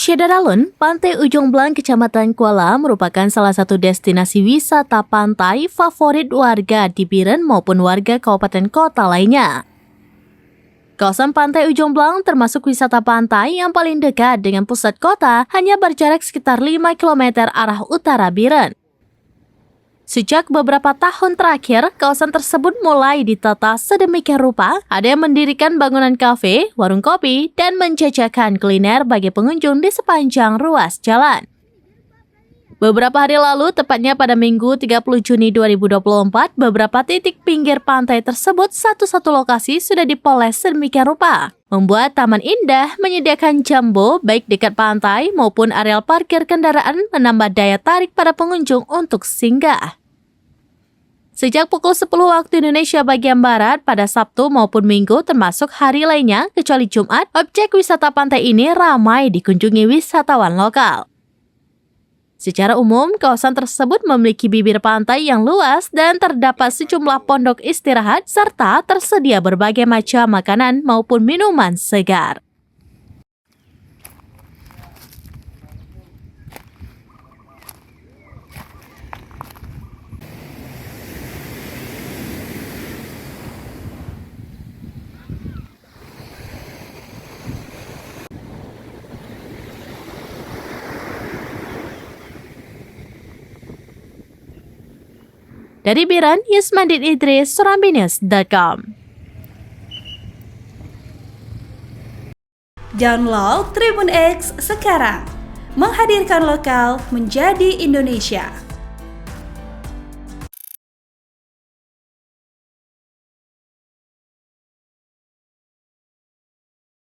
Syedaralun, Pantai Ujung Blang, Kecamatan Kuala merupakan salah satu destinasi wisata pantai favorit warga di Biren maupun warga kabupaten kota lainnya. Kawasan Pantai Ujung Blang termasuk wisata pantai yang paling dekat dengan pusat kota, hanya berjarak sekitar 5 km arah utara Biren. Sejak beberapa tahun terakhir, kawasan tersebut mulai ditata sedemikian rupa, ada yang mendirikan bangunan kafe, warung kopi, dan menjajakan kuliner bagi pengunjung di sepanjang ruas jalan. Beberapa hari lalu, tepatnya pada Minggu 30 Juni 2024, beberapa titik pinggir pantai tersebut satu-satu lokasi sudah dipoles sedemikian rupa, membuat taman indah menyediakan jambo baik dekat pantai maupun areal parkir kendaraan, menambah daya tarik para pengunjung untuk singgah. Sejak pukul 10 waktu Indonesia bagian Barat pada Sabtu maupun Minggu termasuk hari lainnya kecuali Jumat, objek wisata pantai ini ramai dikunjungi wisatawan lokal. Secara umum, kawasan tersebut memiliki bibir pantai yang luas dan terdapat sejumlah pondok istirahat serta tersedia berbagai macam makanan maupun minuman segar. Dari Biren, Yusmandit Idris, surambinews.com. Download Tribun X sekarang, menghadirkan lokal menjadi Indonesia.